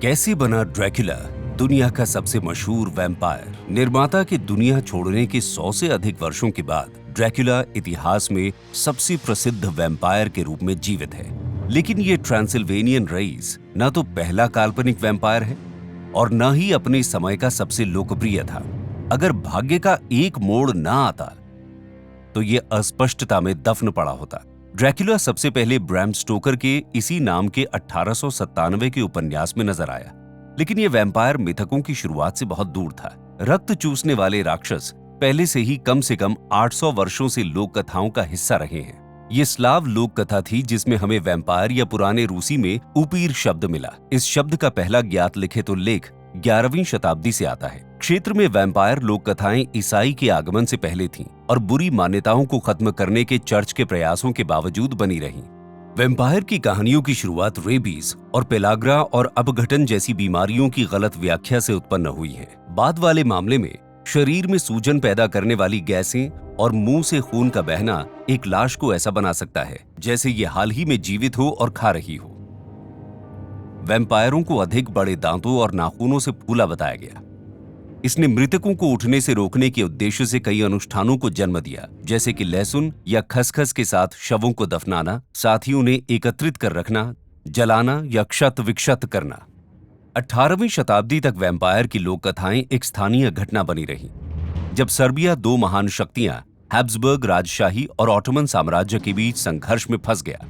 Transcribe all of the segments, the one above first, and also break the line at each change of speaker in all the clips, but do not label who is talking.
कैसे बना ड्रैकुला दुनिया का सबसे मशहूर वैम्पायर। निर्माता के दुनिया छोड़ने के 100 से अधिक वर्षों के बाद ड्रैकुला इतिहास में सबसे प्रसिद्ध वैम्पायर के रूप में जीवित है। लेकिन ये ट्रांसिल्वेनियन रईस न तो पहला काल्पनिक वैम्पायर है और न ही अपने समय का सबसे लोकप्रिय था। अगर भाग्य का एक मोड़ न आता तो ये अस्पष्टता में दफन पड़ा होता। ड्रैकुला सबसे पहले ब्रैम स्टोकर के इसी नाम के 1897 के उपन्यास में नजर आया, लेकिन ये वैम्पायर मिथकों की शुरुआत से बहुत दूर था। रक्त चूसने वाले राक्षस पहले से ही कम से कम 800 वर्षों से लोक कथाओं का हिस्सा रहे हैं। ये स्लाव लोक कथा थी जिसमें हमें वैम्पायर या पुराने रूसी में उपीर शब्द मिला। इस शब्द का पहला ज्ञात लिखित उल्लेख 11वीं शताब्दी से आता है। क्षेत्र में वैम्पायर लोक कथाएं ईसाई के आगमन से पहले थीं और बुरी मान्यताओं को खत्म करने के चर्च के प्रयासों के बावजूद बनी रहीं। वैम्पायर की कहानियों की शुरुआत रेबीज और पेलाग्रा और अपघटन जैसी बीमारियों की गलत व्याख्या से उत्पन्न हुई है। बाद वाले मामले में शरीर में सूजन पैदा करने वाली गैसें और मुंह से खून का बहना एक लाश को ऐसा बना सकता है जैसे ये हाल ही में जीवित हो और खा रही हो। वैम्पायरों को अधिक बड़े दांतों और नाखूनों से फूला बताया गया। इसने मृतकों को उठने से रोकने के उद्देश्य से कई अनुष्ठानों को जन्म दिया, जैसे कि लहसुन या खसखस के साथ शवों को दफनाना, साथ ही उन्हें एकत्रित कर रखना, जलाना या क्षत विक्षत करना। 18वीं शताब्दी तक वैम्पायर की लोक कथाएं एक स्थानीय घटना बनी रही, जब सर्बिया दो महान शक्तियां हैब्सबर्ग राजशाही और ऑटोमन साम्राज्य के बीच संघर्ष में फंस गया।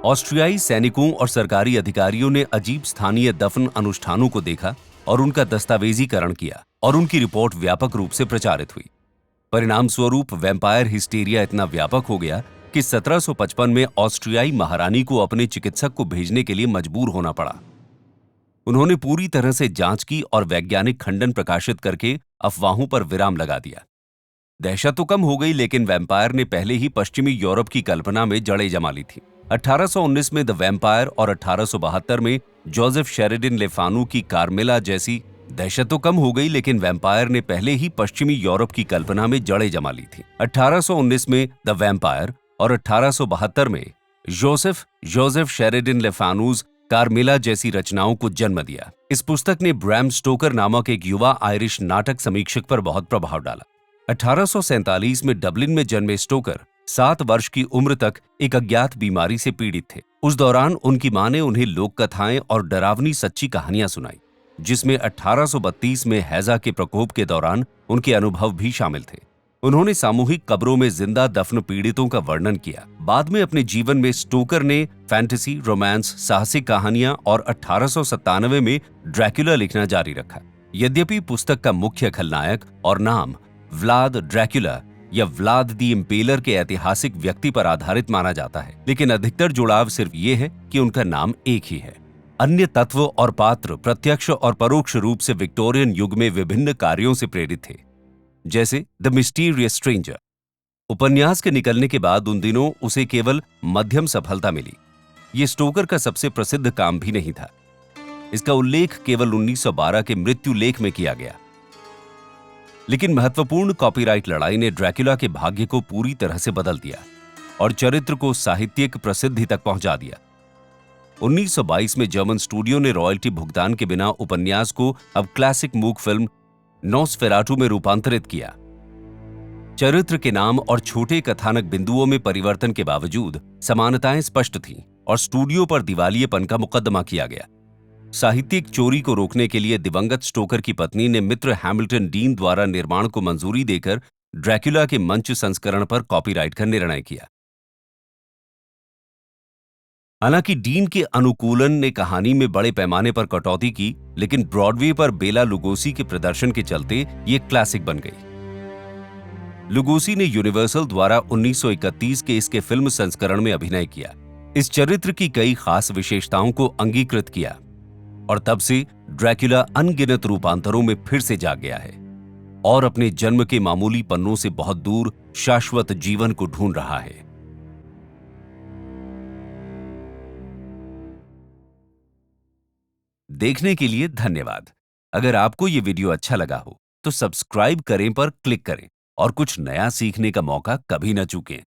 ऑस्ट्रियाई सैनिकों और सरकारी अधिकारियों ने अजीब स्थानीय दफन अनुष्ठानों को देखा और उनका दस्तावेजीकरण किया और उनकी रिपोर्ट व्यापक रूप से प्रचारित हुई। परिणाम स्वरूप वैम्पायर हिस्टेरिया इतना व्यापक हो गया कि 1755 में ऑस्ट्रियाई महारानी को अपने चिकित्सक को भेजने के लिए मजबूर होना पड़ा। उन्होंने पूरी तरह से जांच की और वैज्ञानिक खंडन प्रकाशित करके अफवाहों पर विराम लगा दिया। दहशत तो कम हो गई, लेकिन वैम्पायर ने पहले ही पश्चिमी यूरोप की कल्पना में जड़ें जमा ली थी। 1819 में द वैम्पायर और 1872 में जोसेफ शेरिडन ले फानू की कार्मेला जैसी दहशत तो कम हो गई, लेकिन वैम्पायर ने पहले ही पश्चिमी यूरोप की कल्पना में जड़ें जमा ली थी। 1819 में द वैम्पायर और 1872 में जोसेफ शेरिडन ले फानूज कार्मेला जैसी रचनाओं को जन्म दिया। इस पुस्तक ने ब्रैम स्टोकर नामक एक युवा आयरिश नाटक समीक्षक पर बहुत प्रभाव डाला। 1847 में डबलिन में जन्मे स्टोकर 7 वर्ष की उम्र तक एक अज्ञात बीमारी से पीड़ित थे। उस दौरान उनकी मां ने उन्हें लोक कथाएं और डरावनी सच्ची कहानियां सुनाई, जिसमें 1832 में हैजा के प्रकोप के दौरान उनके अनुभव भी शामिल थे। उन्होंने सामूहिक कब्रों में जिंदा दफन पीड़ितों का वर्णन किया। बाद में अपने जीवन में स्टोकर ने फैंटेसी, रोमांस, साहसिक कहानियां और 1897 में ड्रैकुला लिखना जारी रखा। यद्यपि पुस्तक का मुख्य खलनायक और नाम व्लाद ड्रैकुला या व्लाद द इम्पेलर के ऐतिहासिक व्यक्ति पर आधारित माना जाता है, लेकिन अधिकतर जुड़ाव सिर्फ ये है कि उनका नाम एक ही है। अन्य तत्व और पात्र प्रत्यक्ष और परोक्ष रूप से विक्टोरियन युग में विभिन्न कार्यों से प्रेरित थे, जैसे द मिस्टीरियस स्ट्रेंजर। उपन्यास के निकलने के बाद उन दिनों उसे केवल मध्यम सफलता मिली। ये स्टोकर का सबसे प्रसिद्ध काम भी नहीं था। इसका उल्लेख केवल 1912 के मृत्यु लेख में किया गया। लेकिन महत्वपूर्ण कॉपीराइट लड़ाई ने ड्रैकुला के भाग्य को पूरी तरह से बदल दिया और चरित्र को साहित्यिक प्रसिद्धि तक पहुंचा दिया। 1922 में जर्मन स्टूडियो ने रॉयल्टी भुगतान के बिना उपन्यास को अब क्लासिक मूक फिल्म नोस्फेराटू में रूपांतरित किया। चरित्र के नाम और छोटे कथानक बिंदुओं में परिवर्तन के बावजूद समानताएं स्पष्ट थीं और स्टूडियो पर दिवालियेपन का मुकदमा किया गया। साहित्यिक चोरी को रोकने के लिए दिवंगत स्टोकर की पत्नी ने मित्र हैमिल्टन डीन द्वारा निर्माण को मंजूरी देकर ड्रैकुला के मंच संस्करण पर कॉपीराइट का निर्णय किया। हालांकि डीन के अनुकूलन ने कहानी में बड़े पैमाने पर कटौती की, लेकिन ब्रॉडवे पर बेला लुगोसी के प्रदर्शन के चलते ये क्लासिक बन गई। लुगोसी ने यूनिवर्सल द्वारा 1931 के इसके फिल्म संस्करण में अभिनय किया। इस चरित्र की कई खास विशेषताओं को अंगीकृत किया और तब से ड्रैकुला अनगिनत रूपांतरों में फिर से जाग गया है और अपने जन्म के मामूली पन्नों से बहुत दूर शाश्वत जीवन को ढूंढ रहा है। देखने के लिए धन्यवाद। अगर आपको ये वीडियो अच्छा लगा हो तो सब्सक्राइब करें पर क्लिक करें और कुछ नया सीखने का मौका कभी न चूकें।